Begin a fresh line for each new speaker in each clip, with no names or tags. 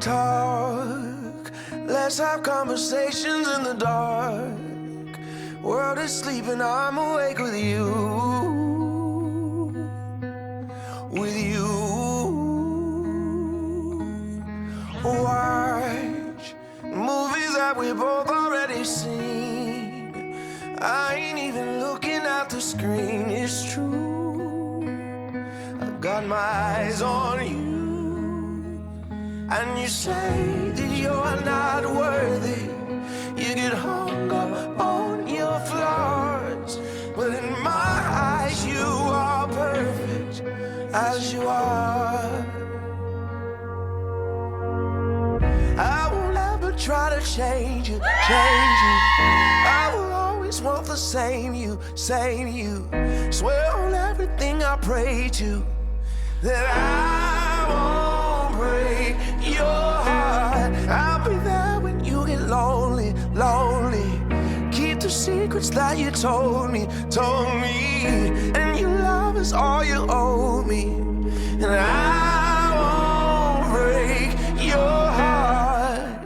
talk. Let's have conversations in the dark. World is sleeping, I'm awake with you. With you. Watch movies that we both already seen. I ain't even looking at the screen, it's true. I got my eyes on you. And you say that you're not worthy. You get hung up on your flaws, but in my eyes you are perfect as you are. I won't ever try to change you, change you. I will always want the same you, same you. Swear on everything I pray to that I won't break your heart. I'll be there when you get lonely, lonely. Keep the secrets that you told me. And your love is all you owe me. And I won't break your heart.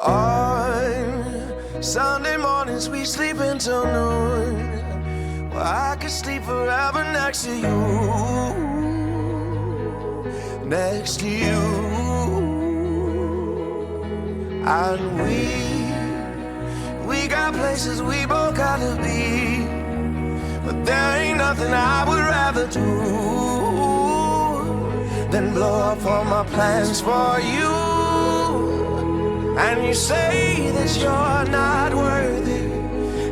On Sunday mornings we sleep until noon. Well, I could sleep forever next to you. Next to you. And we got places we both gotta be, but there ain't nothing I would rather do than blow up all my plans for you. And you say that you're not worthy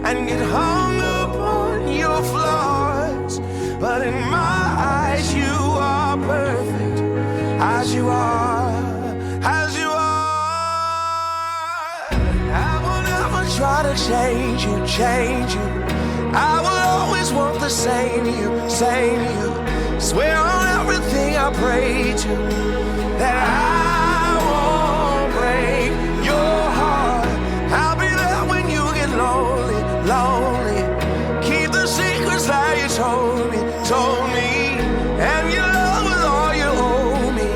and get hung up on your flaws, but in my eyes you are perfect as you are, as you are. I will never try to change you, change you. I will always want the same you, same you. Swear on everything I pray to that I won't break your heart. I'll be there when you get lonely, lonely. Keep the secrets that you told me. And your love is all you owe me.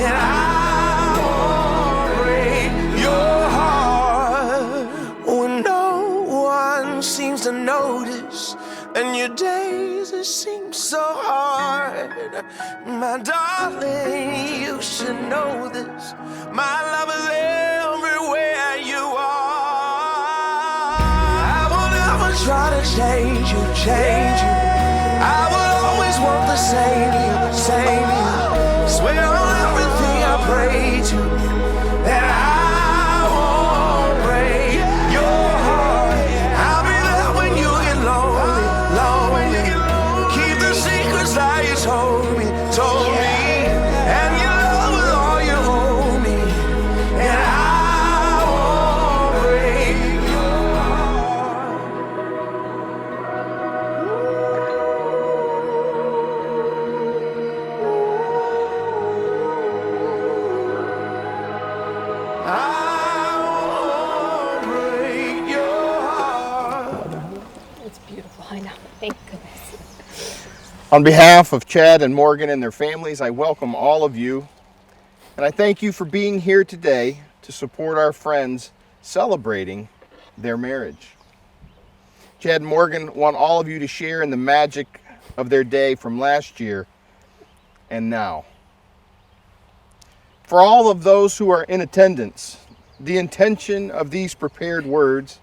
And I won't break your heart when no one seems to notice, and your days it seems so hard. My darling, you should know this. My love is everywhere you are. I will never try to change you, change you. I will always want the same you, same you. Swear on everything I pray to that I won't break your heart. I'll be there when you get lonely, lonely. Keep the secrets that you told me. And your love is all you owe me. And I won't break your heart. I won't break your heart.
It's beautiful, I know. Thank goodness.
On behalf of Chad and Morgan and their families, I welcome all of you, and I thank you for being here today to support our friends celebrating their marriage. Chad and Morgan want all of you to share in the magic of their day from last year and now. For all of those who are in attendance, the intention of these prepared words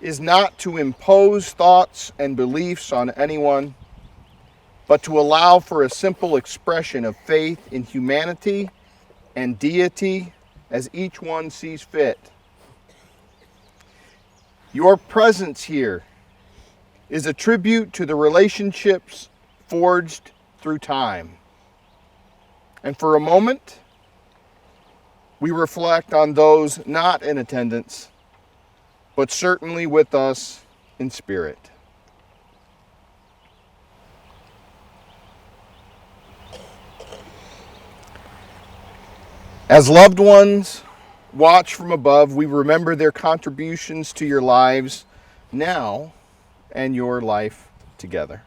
is not to impose thoughts and beliefs on anyone, but to allow for a simple expression of faith in humanity and deity as each one sees fit. Your presence here is a tribute to the relationships forged through time. And for a moment, we reflect on those not in attendance, but certainly with us in spirit. As loved ones watch from above, we remember their contributions to your lives now and your life together.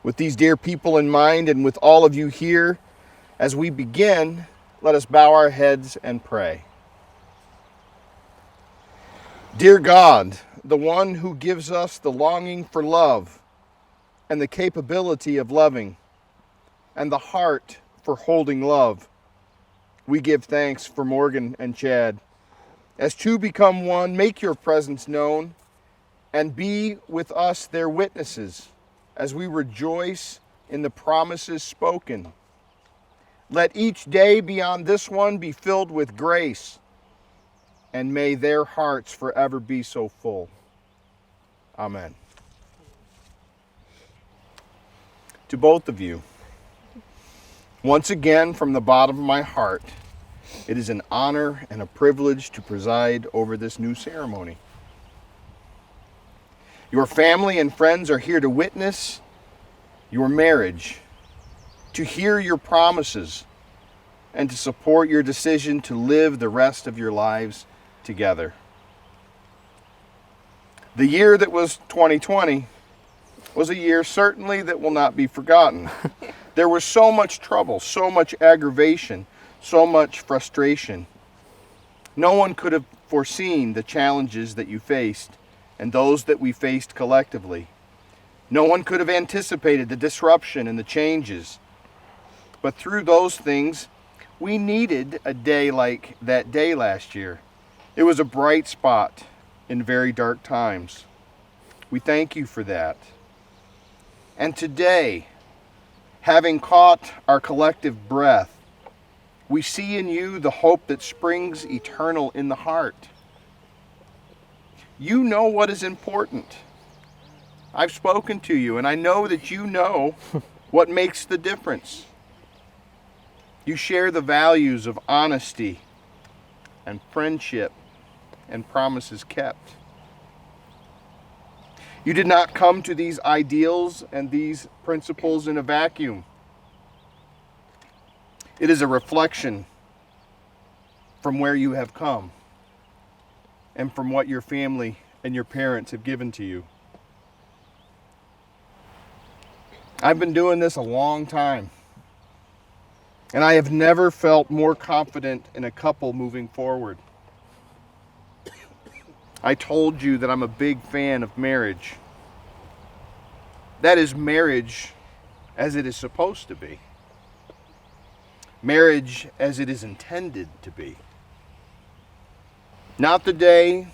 With these dear people in mind and with all of you here, As we begin, let us bow our heads and pray. Dear God, the one who gives us the longing for love and the capability of loving and the heart for holding love, we give thanks for Morgan and Chad. As two become one, make your presence known and be with us their witnesses as we rejoice in the promises spoken. Let each day beyond this one be filled with grace, and may their hearts forever be so full. Amen. To both of you, once again from the bottom of my heart, it is an honor and a privilege to preside over this new ceremony. Your family and friends are here to witness your marriage, to hear your promises, and to support your decision to live the rest of your lives together. The year that was 2020 was a year certainly that will not be forgotten. There was so much trouble, so much aggravation, so much frustration. No one could have foreseen the challenges that you faced and those that we faced collectively. No one could have anticipated the disruption and the changes. But through those things, we needed a day like that day last year. It was a bright spot in very dark times. We thank you for that. And today, having caught our collective breath, we see in you the hope that springs eternal in the heart. You know what is important. I've spoken to you, and I know that you know what makes the difference. You share the values of honesty and friendship and promises kept. You did not come to these ideals and these principles in a vacuum. It is a reflection from where you have come and from what your family and your parents have given to you. I've been doing this a long time, and I have never felt more confident in a couple moving forward. I told you that I'm a big fan of marriage. That is marriage as it is supposed to be. Marriage as it is intended to be. Not the day,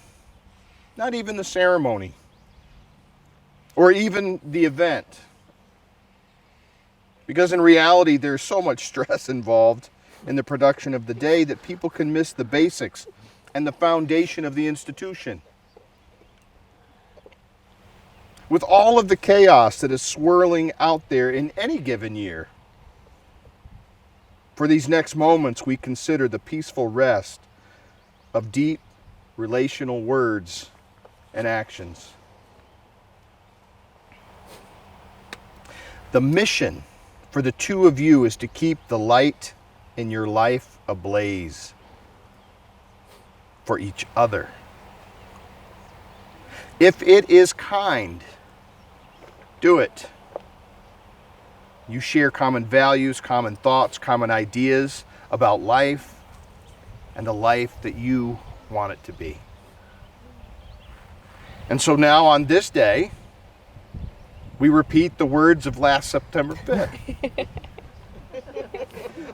not even the ceremony, or even the event. Because in reality, there's so much stress involved in the production of the day that people can miss the basics and the foundation of the institution. With all of the chaos that is swirling out there in any given year, for these next moments we consider the peaceful rest of deep relational words and actions. The mission for the two of you is to keep the light in your life ablaze for each other. If it is kind, do it. You share common values, common thoughts, common ideas about life and the life that you want it to be. And so now on this day, we repeat the words of last September 5th.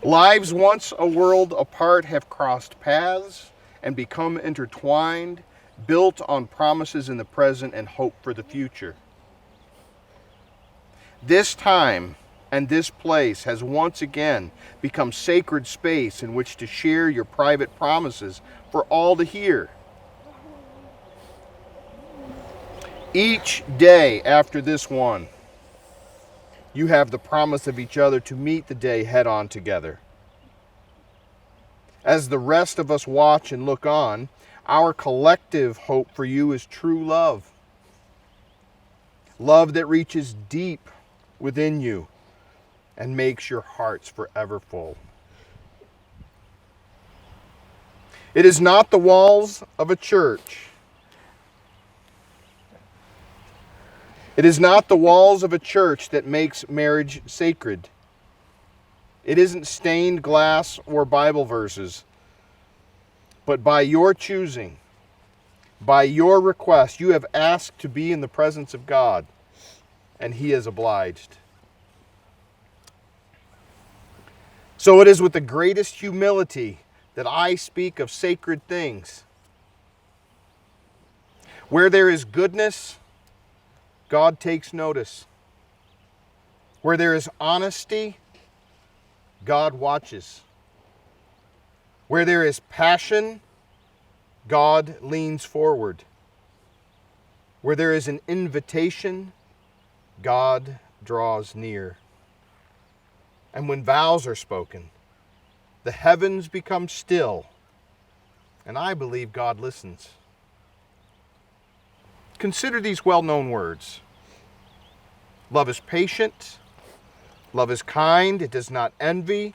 Lives once a world apart have crossed paths and become intertwined, built on promises in the present and hope for the future. This time and this place has once again become sacred space in which to share your private promises for all to hear. Each day after this one, you have the promise of each other to meet the day head on together. As the rest of us watch and look on, our collective hope for you is true love. Love that reaches deep within you and makes your hearts forever full. It is not the walls of a church. It is not the walls of a church that makes marriage sacred. It isn't stained glass or Bible verses. But by your choosing, by your request, you have asked to be in the presence of God, and He has obliged. So it is with the greatest humility that I speak of sacred things. Where there is goodness, God takes notice. Where there is honesty, God watches. Where there is passion, God leans forward. Where there is an invitation, God draws near. And when vows are spoken, the heavens become still, and I believe God listens. Consider these well-known words. Love is patient. Love is kind. It does not envy.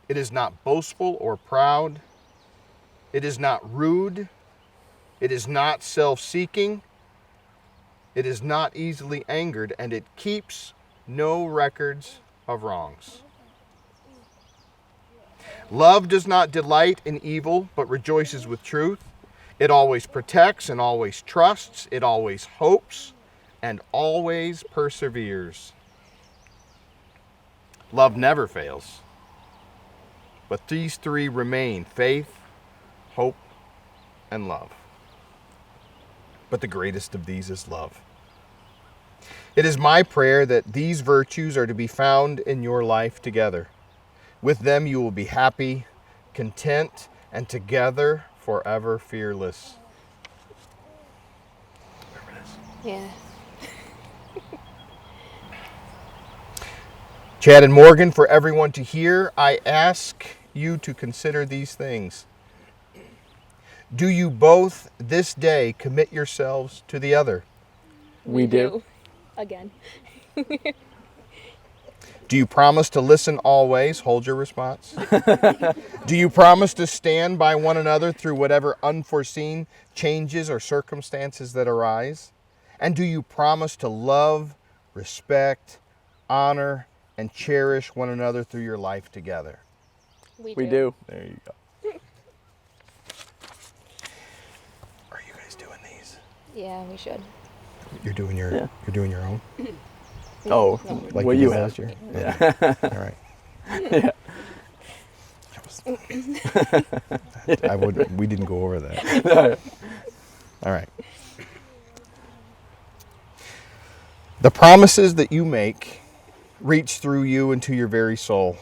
It is not boastful or proud. It is not rude. It is not self-seeking. It is not easily angered, and it keeps no records of wrongs. Love does not delight in evil, but rejoices with truth. It always protects and always trusts. It always hopes and always perseveres. Love never fails. But these three remain: faith, hope, and love. But the greatest of these is love. It is my prayer that these virtues are to be found in your life together. With them you will be happy, content, and together forever fearless.
Yeah.
Chad and Morgan, for everyone to hear, I ask you to consider these things. Do you both this day commit yourselves to the other?
We do.
Again.
Do you promise to listen always? Hold your response. Do you promise to stand by one another through whatever unforeseen changes or circumstances that arise? And do you promise to love, respect, honor, and cherish one another through your life together?
We do.
There you go. Are you guys doing these?
Yeah, we should.
You're doing your
Yeah.
You're doing your own?
Oh,
Like
what
you
you
did
have.
last year?
Yeah.
All right.
Yeah.
We didn't go over that. All right. The promises that you make reach through you into your very soul.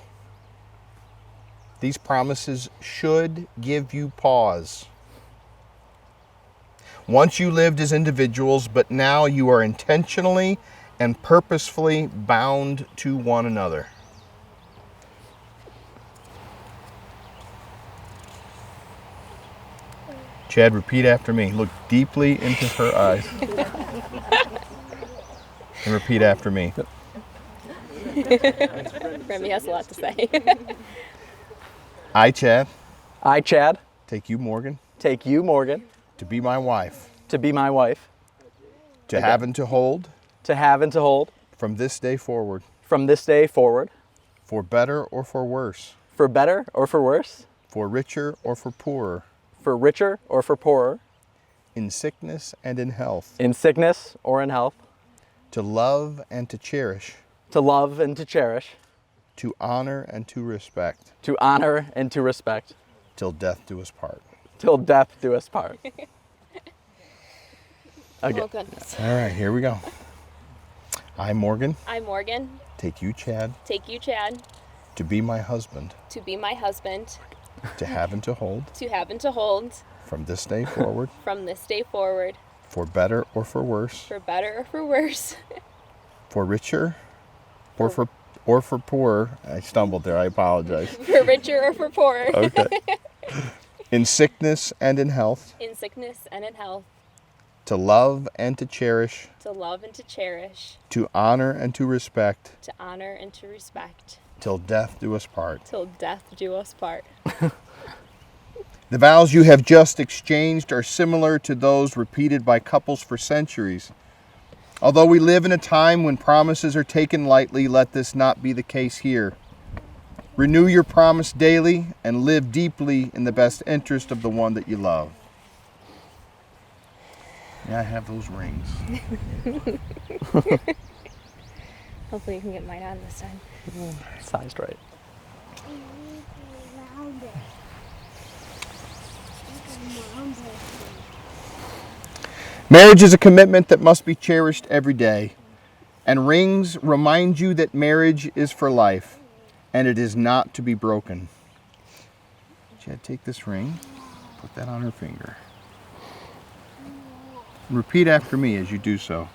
These promises should give you pause. Once you lived as individuals, but now you are intentionally and purposefully bound to one another. Chad, repeat after me. Look deeply into her eyes. And repeat after me.
Remy has a lot to say.
I, Chad,
I, Chad,
take you, Morgan,
take you, Morgan,
to be my wife,
to be my wife,
to have and to hold,
to have and to hold,
from this day forward,
from this day forward,
for better or for worse,
for better or for worse,
for richer or for poorer,
for richer or for poorer,
in sickness and in health,
in sickness or in health,
to love and to cherish,
to love and to cherish,
to honor and to respect,
to honor and to respect,
till death do us part.
till death do us part.
Oh, goodness.
All right, here we go. I, Morgan,
I, Morgan,
take you, Chad,
take you, Chad,
to be my husband,
to be my husband,
to have and to hold,
to have and to hold,
from this day forward,
from this day forward,
for better or for worse,
for better or for worse,
for richer or for poorer. I stumbled there, I apologize.
for richer or for poorer,
Okay. In sickness and in health,
in sickness and in health,
to love and to cherish,
to love and to cherish,
to honor and to respect,
to honor and to respect,
till death do us part.
till death do us part.
The vows you have just exchanged are similar to those repeated by couples for centuries. Although we live in a time when promises are taken lightly, let this not be the case here. Renew your promise daily and live deeply in the best interest of the one that you love. May I have those rings?
Hopefully you can get mine on this time.
Sized right.
Marriage is a commitment that must be cherished every day, and rings remind you that marriage is for life, and it is not to be broken. Chad, take this ring, put that on her finger. Repeat after me as you do so.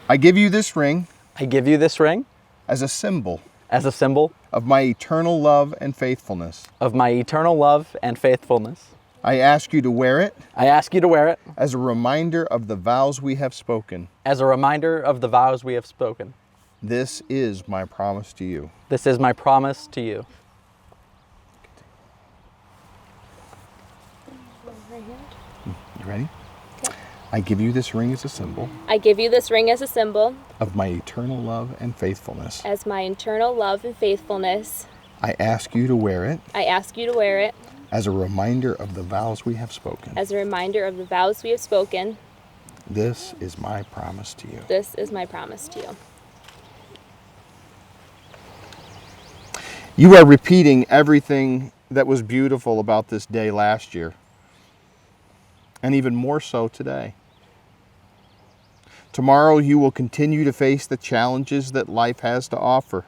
I give you this ring
I give you this ring
as a symbol
as a symbol
of my eternal love and faithfulness.
of my eternal love and faithfulness.
I ask you to wear it
I ask you to wear it
as a reminder of the vows we have spoken.
as a reminder of the vows we have spoken.
This is my promise to you.
This is my promise to you.
You ready? I give you this ring as a symbol
I give you this ring as a symbol
of my eternal love and faithfulness.
as my eternal love and faithfulness.
I ask you to wear it
I ask you to wear it
as a reminder of the vows we have spoken.
as a reminder of the vows we have spoken.
This is my promise to you.
This is my promise to you.
You are repeating everything that was beautiful about this day last year, and even more so today. Tomorrow you will continue to face the challenges that life has to offer.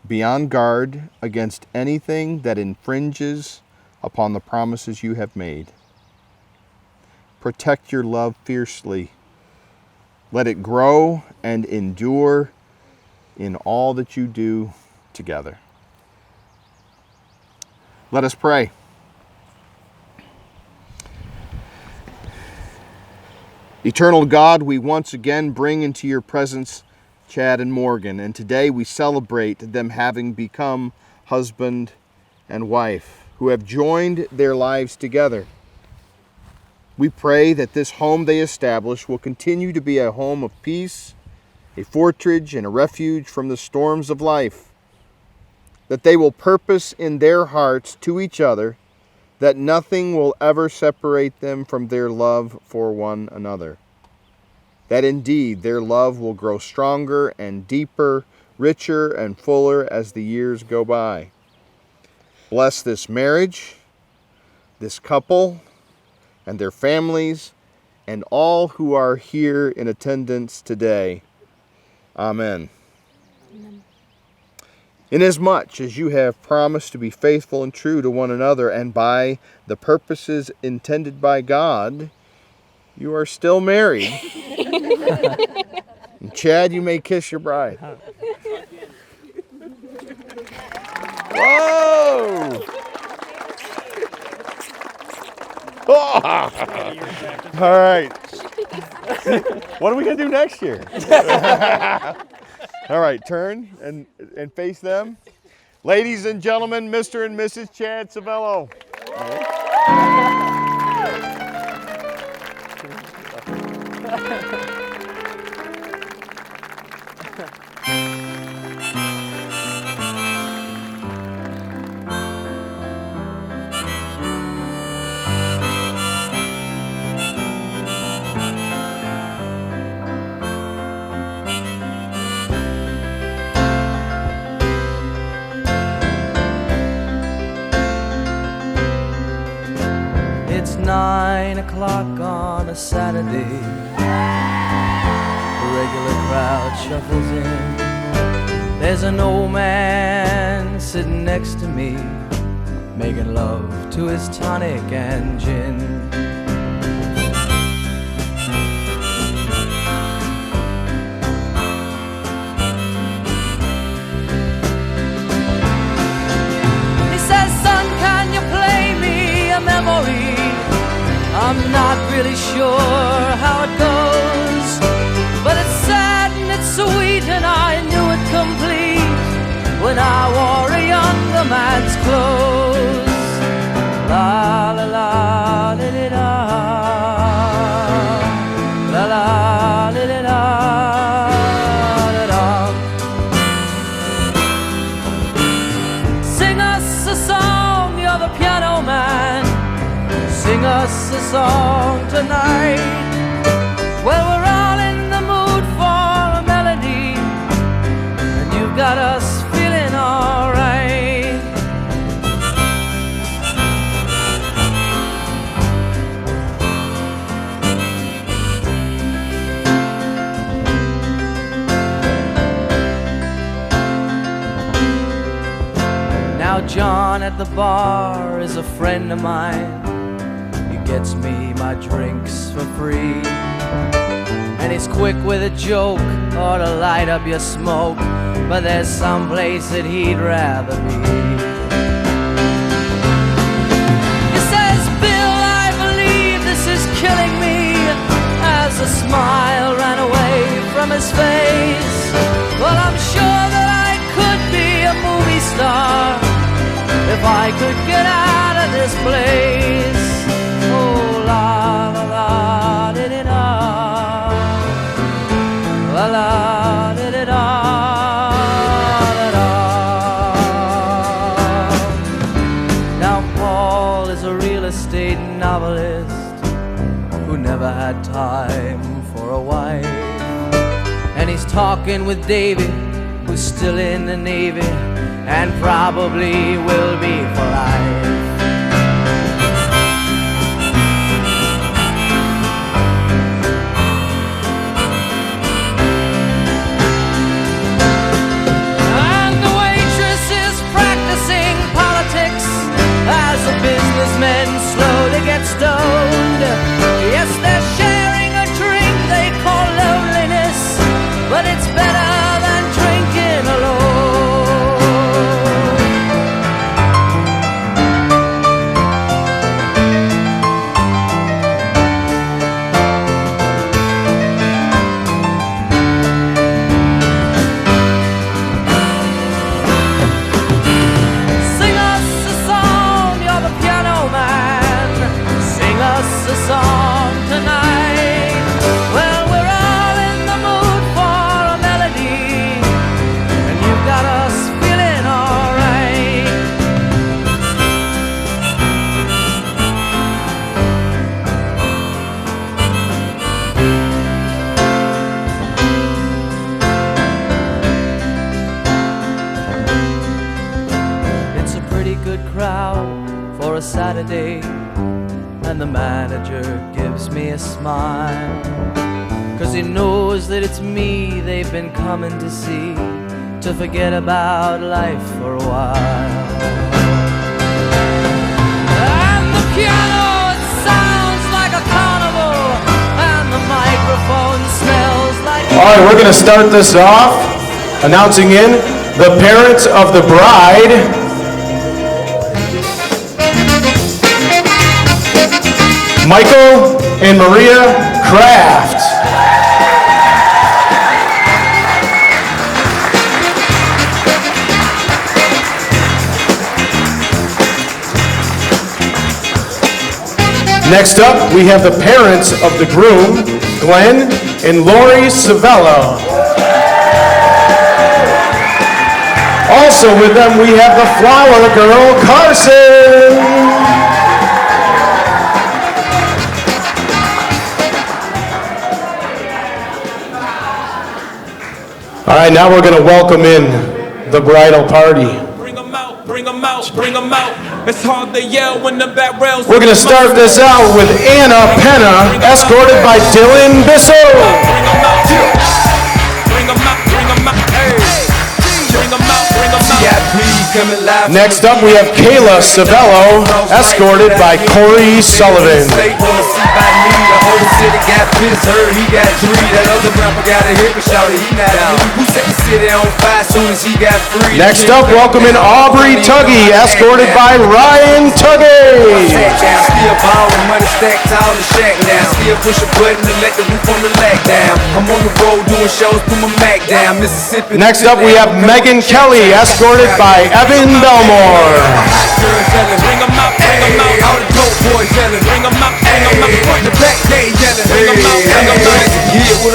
Be on guard against anything that infringes upon the promises you have made. Protect your love fiercely. Let it grow and endure in all that you do together. Let us pray. Eternal God, we once again bring into your presence Chad and Morgan, and today we celebrate them having become husband and wife, who have joined their lives together. We pray that this home they establish will continue to be a home of peace, a fortress and a refuge from the storms of life, that they will purpose in their hearts to each other that nothing will ever separate them from their love for one another. That indeed their love will grow stronger and deeper, richer and fuller as the years go by. Bless this marriage, this couple, and their families, and all who are here in attendance today. Amen. Inasmuch as you have promised to be faithful and true to one another, and by the purposes intended by God, you are still married. And Chad, you may kiss your bride. Whoa! Oh! All right. What are we going to do next year? All right, turn and face them. Ladies and gentlemen, Mr. and Mrs. Chad Savello.
It's 9 o'clock on a Saturday. The regular crowd shuffles in. There's an old man sitting next to me, making love to his tonic and gin. He says, "Son, can you play me a memory? I'm not really sure how it goes, but it's sad and it's sweet, and I knew it complete when I wore a younger man's clothes. La la la li li da, la la li li da, da da. us a song tonight. Well, we're all in the mood for a melody, and you've got us feeling alright. Now John at the bar is a friend of mine. He gets me my drinks for free, and he's quick with a joke or to light up your smoke, but there's some place that he'd rather be. He says, Bill, I believe this is killing me, as a smile ran away from his face. Well, I'm sure that I could be a movie star if I could get out of this place. Oh, la la la, did it all. La la, did it all. Now Paul is a real estate novelist who never had time for a wife, and he's talking with Davy, who's still in the Navy and probably will be for life. And the waitress is practicing politics as the businessmen slowly get stoned. Yes, they're sharing a drink they call loneliness, but it's better than drinking alone. Sing us a song, you're the piano man. Sing us a song tonight. Well, we're all in the mood for a melody, and you've got us feeling alright. It's a pretty good crowd for a Saturday, and the manager gives me a smile, 'cause he knows that it's me they've been coming to see, to forget about life for a while. And the piano, it sounds like a carnival, and the microphone smells like...
All right, we're going to start this off announcing in the parents of the bride. Michael and Maria Kraft. Next up, we have the parents of the groom, Glenn and Lori Savello. Also with them, we have the flower girl, Carson. All right, now we're going to welcome in the bridal party.
Bring 'em out, bring 'em out, bring 'em out. It's hard to yell when the back rails.
We're going to start this out with Anna Penna, escorted by Dylan Bissell.
Bring 'em out, bring 'em out, bring 'em out, hey. Bring 'em out, bring 'em out.
Next up, we have Kayla Savello, escorted by Corey Sullivan. Next up, welcome in Aubrey Tuggy, escorted by Ryan Tuggy. Next up, we have Megan Kelly, escorted by Evan Belmore.
Bring 'em out, bring 'em out. All the dope boys yelling. Bring 'em out, bring 'em out. Front to back, they yelling. Bring 'em out, bring 'em out.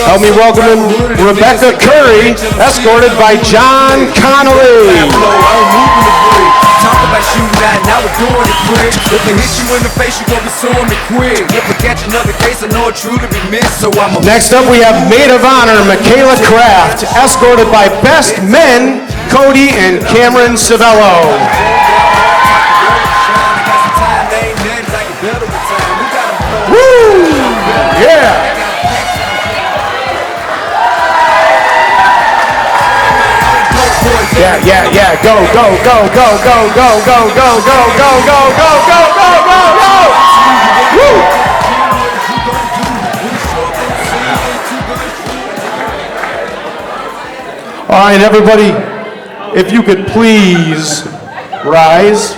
Help me welcome in Rebecca Curry, escorted by John Connolly.
Talk about shooting out, now how we're doing it quick. If they hit you in the face, you gon' be suing me quick. If I catch another case, I know it's true to be missed, so I'm a...
Next up, we have Maid of Honor, Michaela Kraft, escorted by Best Men, Cody and Cameron Civello. Woo! Yeah! Yeah, go, go, go, go, go, go, go, go, go, go, go, go, go, go, go, go! Woo! All right, everybody, if you could please rise.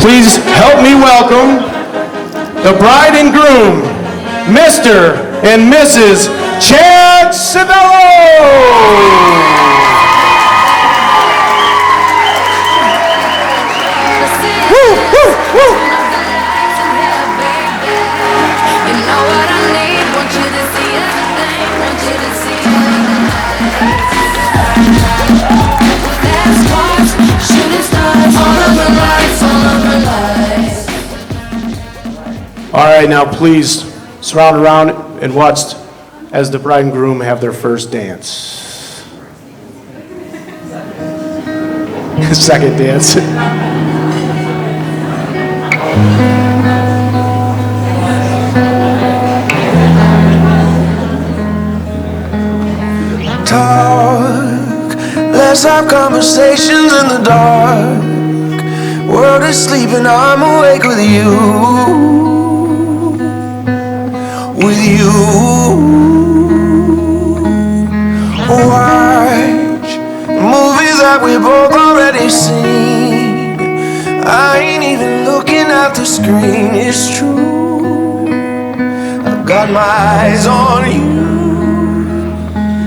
Please help me welcome the bride and groom, Mr. and Mrs. Chad Civello. All right, now please surround around and watch as the bride and groom have their first dance. Second dance.
Talk, let's have conversations in the dark. World is sleeping, I'm awake with you. With you. Watch movies that we both already seen. I ain't even looking at the screen, it's true. I've got my eyes on you.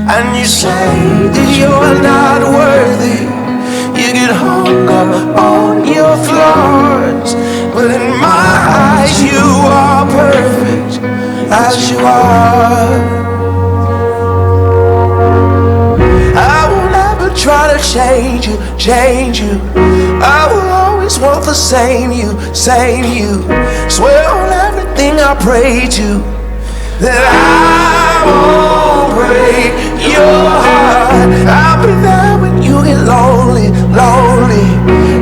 And you say that you're not worthy. You get hung up on your flaws, but in my eyes you are perfect as you are. I will never try to change you, change you. I will always want the same you, same you. Swear on everything I pray to that I won't break your heart. I'll be there when you get lonely, lonely.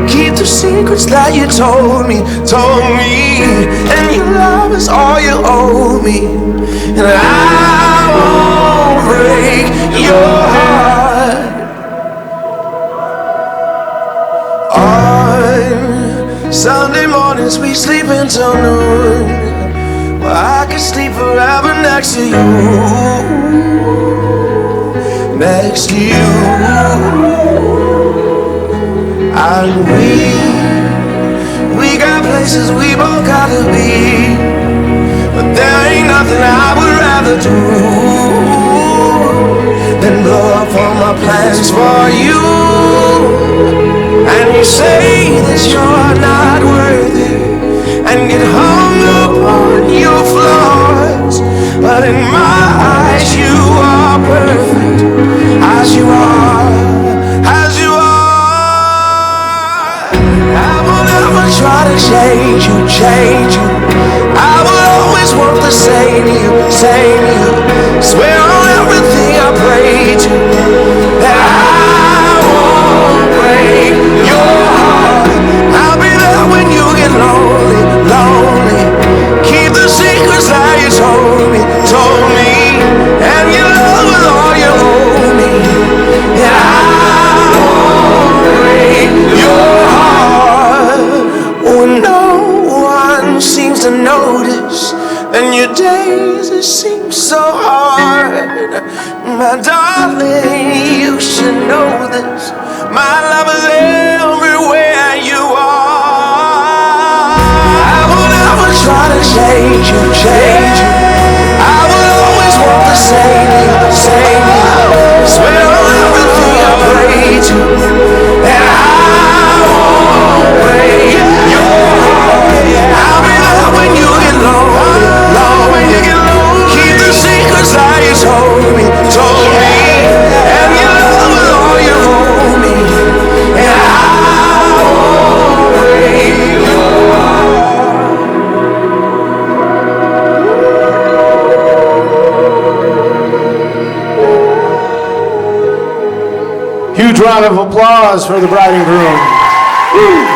Keep the secrets that you told me. And your love is all you owe me. And I won't break your heart. On Sunday mornings we sleep until noon. Well, I could sleep forever next to you. Next to you. And we got places we both gotta be, but there ain't nothing I would rather do than blow up all my plans for you. And you say that you're not worthy and get hung up on your flaws, but in my eyes you are perfect as you are, as you are. I will never try to change you, change you. I will always want the same you, same you. Swear on everything I pray to that I won't break your heart. I'll be there when you get lonely, lonely. Keep the secrets that you told me, and your love is all you owe me. Yeah, I won't break your heart. When no one seems to notice, and your days it seems so hard. My darling, you should know this. My love is everywhere you are. I will never try to change you, change you. I will always want the same you, same you. Swear on everything I pray to, and I won't break your heart. I'll be there when you get lonely.
huge round of applause for the bride and groom. Woo.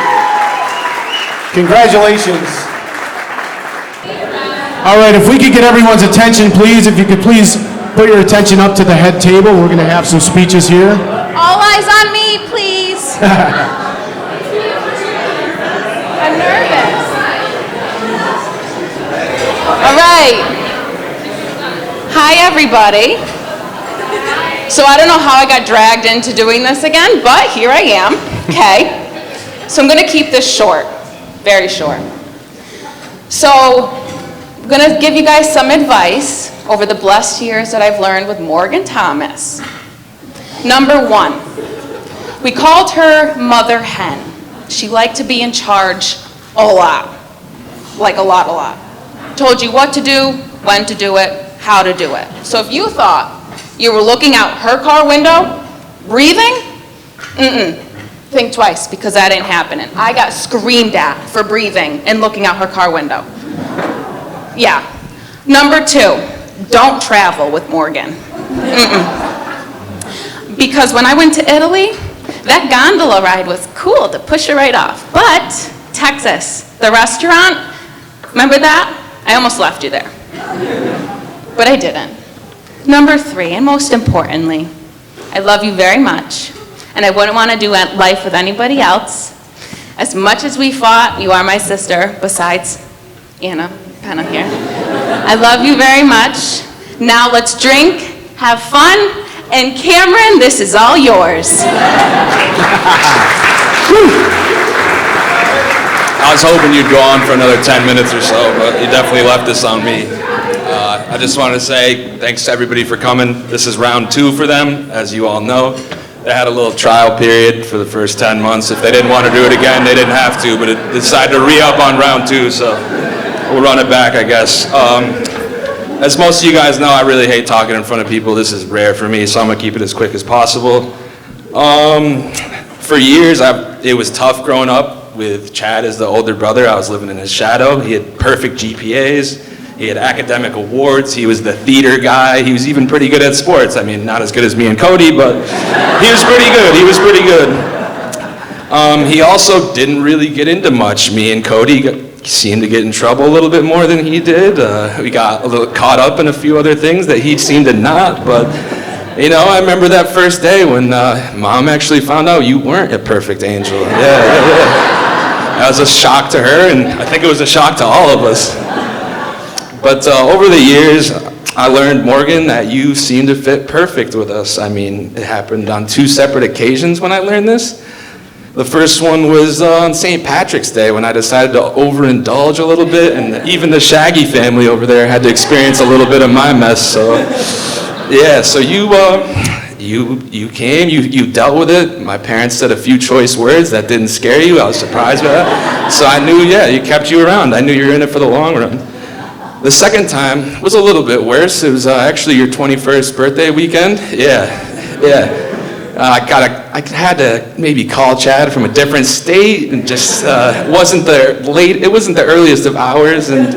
Congratulations. All right, if we could get everyone's attention, please. If you could please put your attention up to the head table. We're going to have some speeches here.
All eyes on me, please. I'm nervous. All right. Hi, everybody. So I don't know how I got dragged into doing this again, but here I am. Okay. So I'm going to keep this short, very short. So I'm going to give you guys some advice over the blessed years that I've learned with Morgan Thomas. Number 1, we called her Mother Hen. She liked to be in charge a lot. Like a lot. Told you what to do, when to do it, how to do it. So if you thought you were looking out her car window, breathing, think twice, because that ain't happening. I got screamed at for breathing and looking out her car window. Yeah. Number 2, don't travel with Morgan. Because when I went to Italy, that gondola ride was cool to push her right off. But Texas, the restaurant, remember that? I almost left you there. But I didn't. Number 3, and most importantly, I love you very much, and I wouldn't want to do life with anybody else. As much as we fought, you are my sister, besides Anna, kind of here. I love you very much. Now let's drink, have fun, and Cameron, this is all yours.
I was hoping you'd go on for another 10 minutes or so, but you definitely left this on me. I just want to say thanks to everybody for coming. This is round 2 for them, as you all know. They had a little trial period for the first 10 months. If they didn't want to do it again, they didn't have to, but it decided to re-up on round 2, so we'll run it back, I guess. As most of you guys know, I really hate talking in front of people. This is rare for me, so I'm going to keep it as quick as possible. For years, it was tough growing up with Chad as the older brother. I was living in his shadow. He had perfect GPAs. He had academic awards. He was the theater guy. He was even pretty good at sports. I mean, not as good as me and Cody, but he was pretty good. He also didn't really get into much. Me and Cody seemed to get in trouble a little bit more than he did. We got a little caught up in a few other things that he seemed to not, but you know, I remember that first day when Mom actually found out you weren't a perfect angel. Yeah. That was a shock to her, and I think it was a shock to all of us. But over the years, I learned, Morgan, that you seem to fit perfect with us. I mean, it happened on 2 separate occasions when I learned this. The first one was on St. Patrick's Day when I decided to overindulge a little bit, and even the Shaggy family over there had to experience a little bit of my mess. So, yeah, so you came, you dealt with it. My parents said a few choice words that didn't scare you. I was surprised by that. So I knew, yeah, you kept you around. I knew you were in it for the long run. The second time was a little bit worse. It was actually your 21st birthday weekend. Yeah. I had to maybe call Chad from a different state, and just it wasn't the earliest of hours, and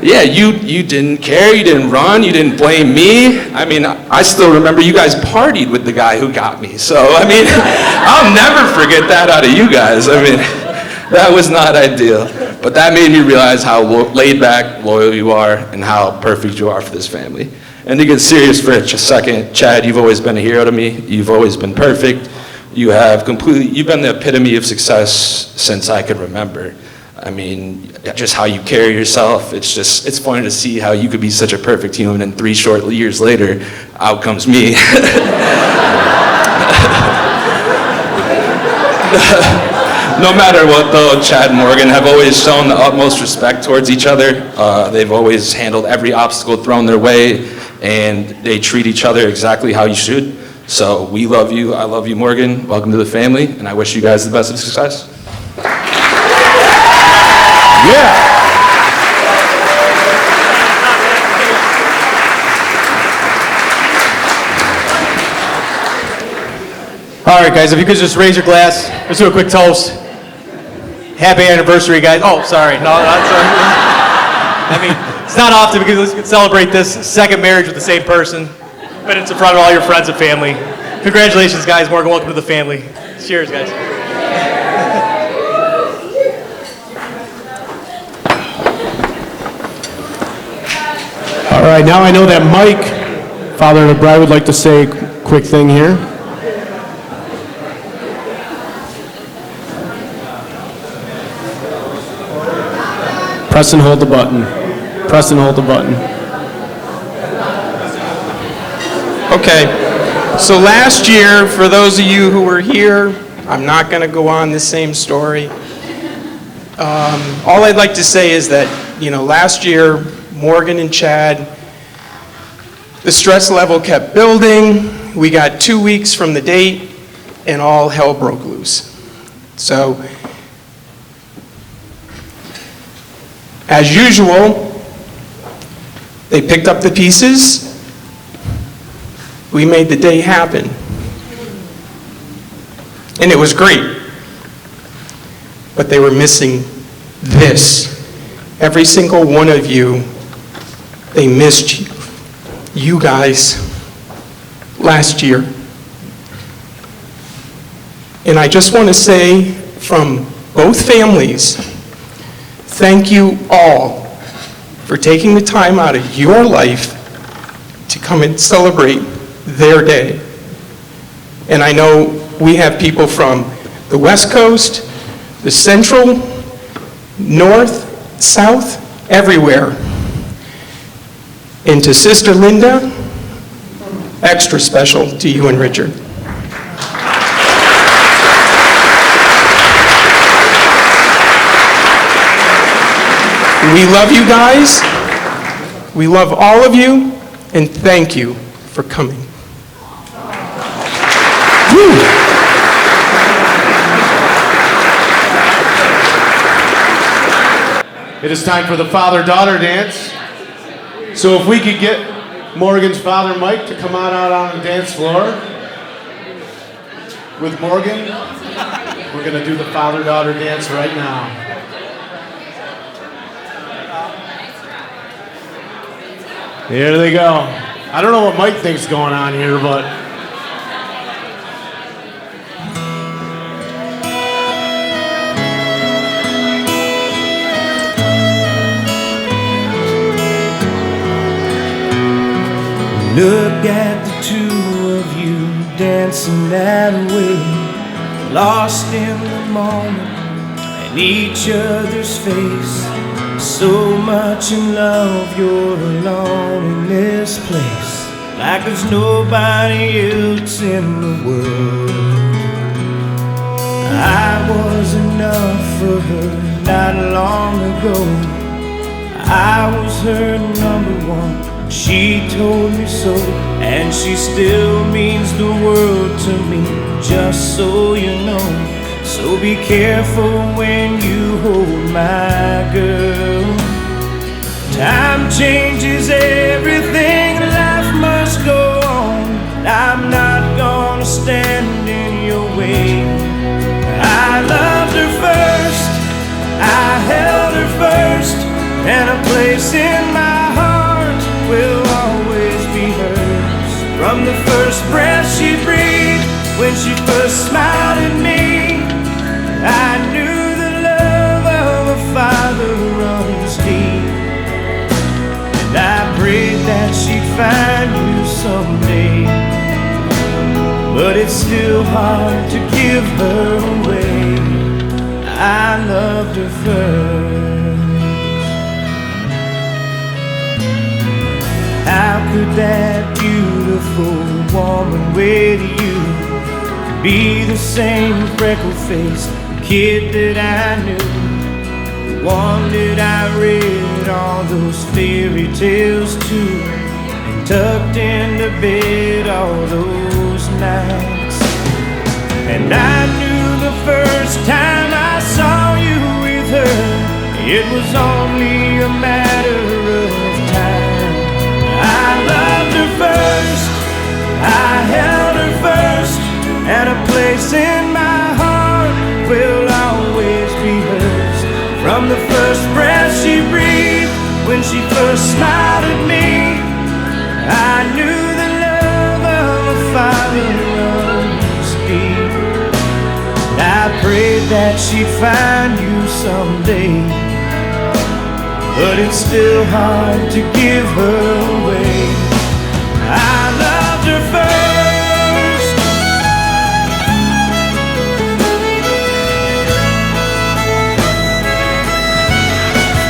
yeah, you didn't care, you didn't run, you didn't blame me. I mean, I still remember you guys partied with the guy who got me, so I mean, I'll never forget that out of you guys. I mean, that was not ideal, but that made me realize how laid back, loyal you are, and how perfect you are for this family. And to get serious for a second, Chad, you've always been a hero to me. You've always been perfect. You've been the epitome of success since I could remember. I mean, just how you carry yourself, it's funny to see how you could be such a perfect human, and 3 short years later, out comes me. No matter what, though, Chad and Morgan have always shown the utmost respect towards each other. They've always handled every obstacle thrown their way, and they treat each other exactly how you should. So we love you. I love you, Morgan. Welcome to the family, and I wish you guys the best of success.
Yeah. All right, guys, if you could just raise your glass. Let's do a quick toast. Happy anniversary, guys. Oh, sorry. No, that's I mean, it's not often because we can celebrate this second marriage with the same person, but it's in front of all your friends and family. Congratulations, guys. Morgan, welcome to the family. Cheers, guys.
All right, now I know that Mike, father of the bride, would like to say a quick thing here. Press and hold the button. Press and hold the button.
Okay, so last year, for those of you who were here, I'm not going to go on the same story. All I'd like to say is that, last year, Morgan and Chad, the stress level kept building. We got 2 weeks from the date, and all hell broke loose. So, as usual, they picked up the pieces. We made the day happen. And it was great. But they were missing this. Every single one of you, they missed you guys last year. And I just want to say from both families, thank you all for taking the time out of your life to come and celebrate their day. And I know we have people from the West Coast, the Central, North, South, everywhere. And to Sister Linda, extra special to you and Richard. We love you guys. We love all of you, and thank you for coming.
It is time for the father-daughter dance. So if we could get Morgan's father, Mike, to come out on the dance floor with Morgan. We're going to do the father-daughter dance right now. Here they go. I don't know what Mike thinks going on here, but...
Look at the two of you dancing that way, lost in the moment and each other's face. So much in love, you're alone in this place, like there's nobody else in the world. I was enough for her not long ago. I was her number one. She told me so, and she still means the world to me, just so you know. So be careful when you hold my girl. Time changes everything, life must go on. I'm not gonna stand in your way. I loved her first, I held her first, and a place in my heart will always be hers. From the first breath she breathed, when she first smiled at me, I knew the love of a father runs deep. And I prayed that she'd find you someday, but it's still hard to give her away. I loved her first. How could that beautiful woman wait to you to be the same freckle-faced kid that I knew, the one that I read all those fairy tales to, and tucked into bed all those nights. And I knew the first time I saw you with her, it was only a matter of time. I loved her first, I held her first, and a place in my heart will always be hers. From the first breath she breathed, when she first smiled at me, I knew the love of a father she'd find you someday, but it's still hard to give her away. I loved her first,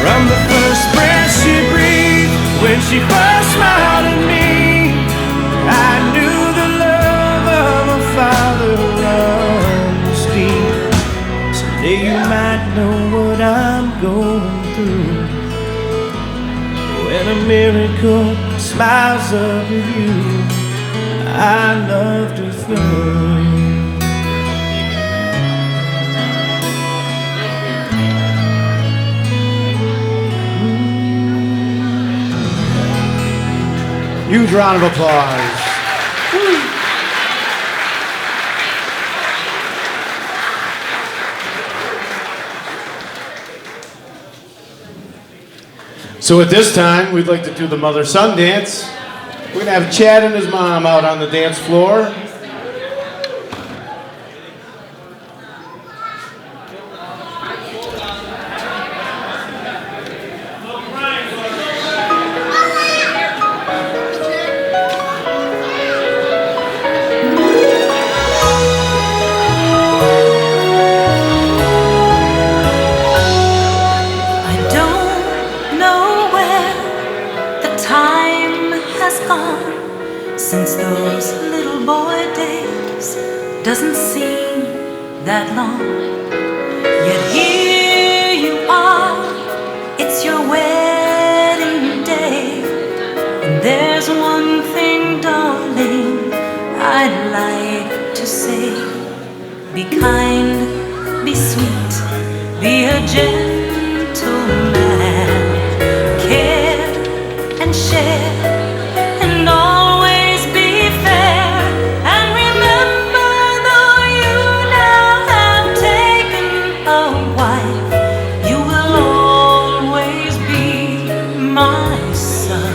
from the first breath she breathed, when she first smiled at me, I knew the love of a father runs deep. Someday you might know what I'm going through, when a miracle smiles up at you. I loved her first.
Huge round of applause. So at this time, we'd like to do the mother-son dance. We're gonna have Chad and his mom out on the dance floor.
Since those little boy days, doesn't seem that long. Yet here you are, it's your wedding day. And there's one thing, darling, I'd like to say. Be kind, be sweet, be a gentleman. Care and share, and always be fair. And remember, though you now have taken a wife, you will always be my son,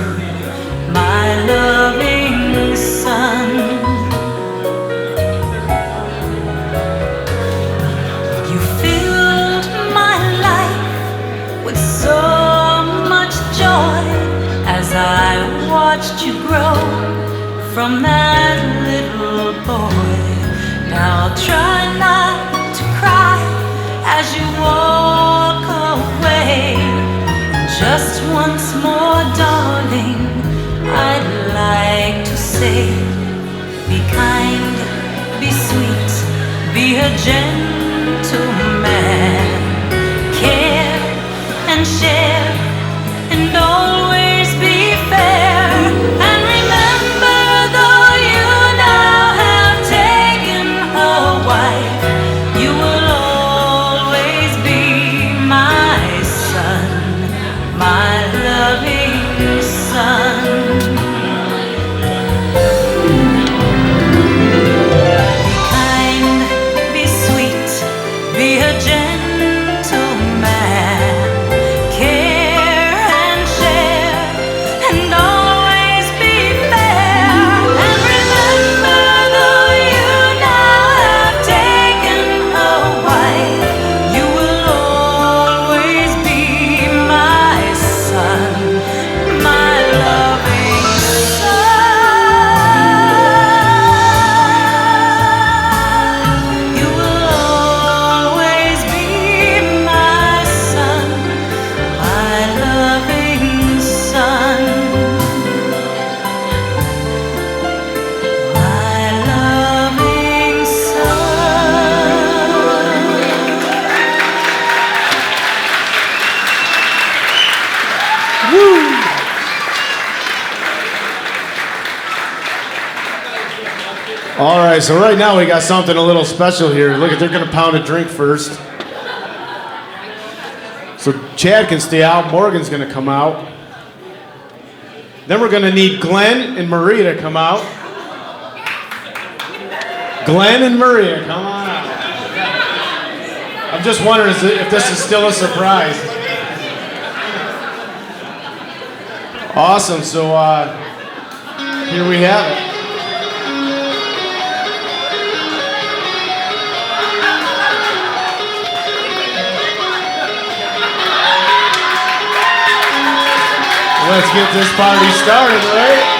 my loving son. You filled my life with so much joy as I watched you grow from that little boy. Now I'll try not to cry as you walk away. Just once more, darling, I'd like to say, be kind, be sweet, be a gentleman. Care and share, and always be fair. And remember, though you now have taken a wife, you will always be my son, my loving son. Be kind, be sweet, be a gentleman. Care and share, and always be fair. And remember, though you now have taken a wife, you will always be my son, my loving son. You will always be my son, my loving son, my loving son.
Woo! All right, so right now we got something a little special here. Look, they're gonna pound a drink first. So Chad can stay out, Morgan's gonna come out. Then we're gonna need Glenn and Maria to come out. Glenn and Maria, come on out. I'm just wondering if this is still a surprise. Awesome, so here we have it. Let's get this party started, right?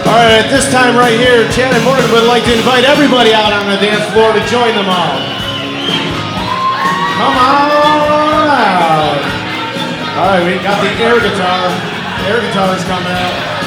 All right, at this time right here, Chad and Morgan would like to invite everybody out on the dance floor to join them all. Come on out. All right, we got the air guitar. Air guitar's coming out.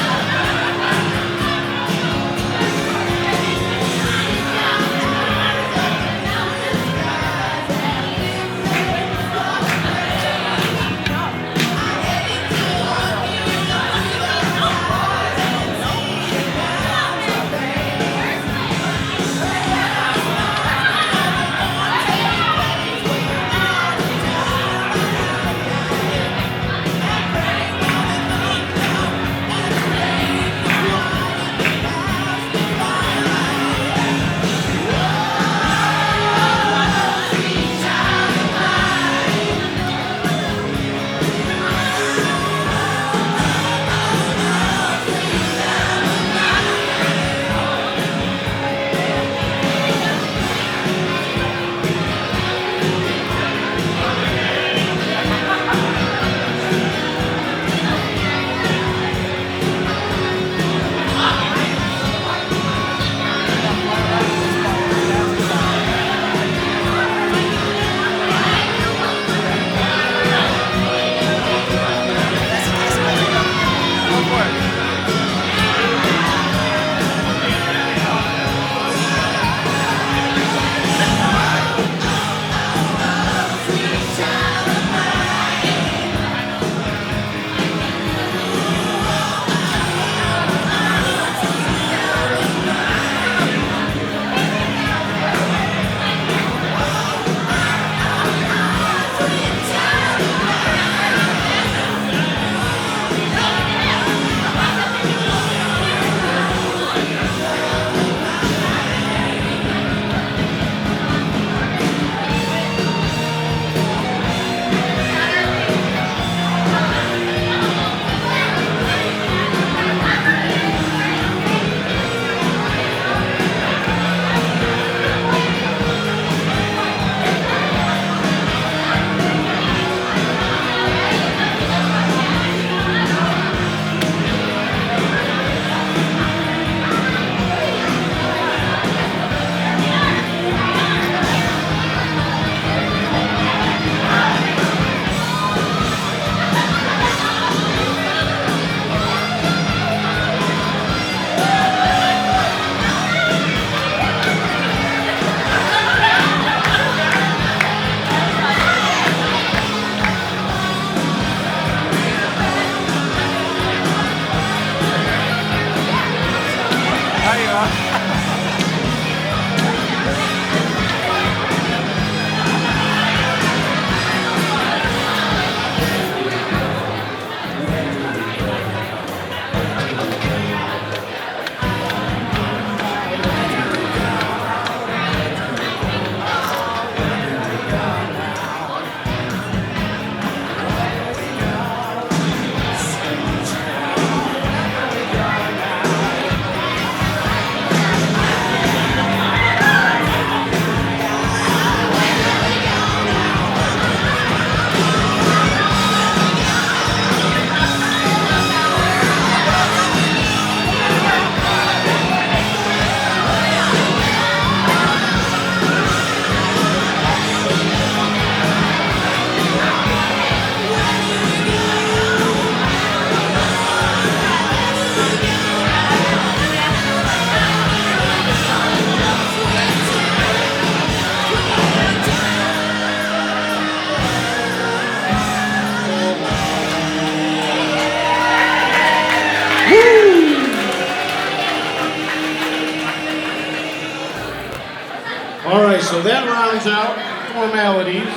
So that rounds out formalities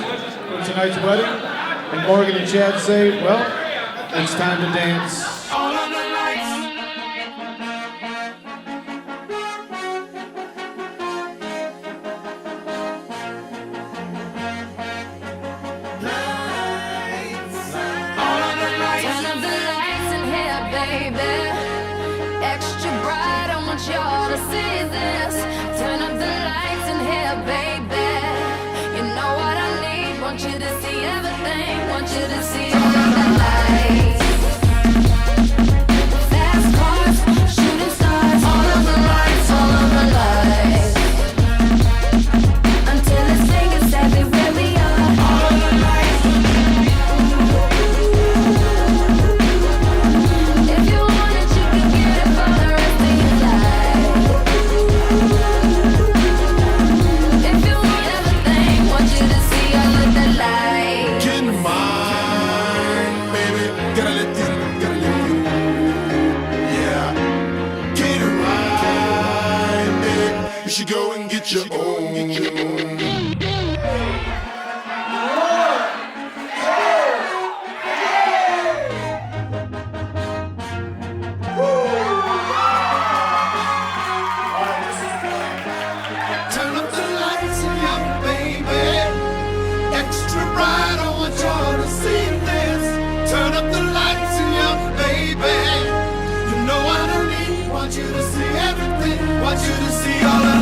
for tonight's wedding. And Morgan and Chad say, well, it's time to dance.
All of the lights. All of the lights.
Turn up the lights in here, baby. Extra bright, I want y'all to see this. Turn up the lights in here, baby. You know what I need. Want you to see everything. Want you to see all of the lights. Fast cars, shooting stars. All of the lights, all of the lights. Until it's saying exactly where we are. All of the lights. If you want it, you can get it for the rest of your life. If you want everything, want you to see all of the lights.
Get in mind, baby. Gotta let you. Yeah. Get it right, baby. You should go and get your own. Turn up the lights in here, baby. Extra bright, I want y'all to see this. Turn up the lights in here, baby. You know what I need. Want you to see everything. Want you to see all of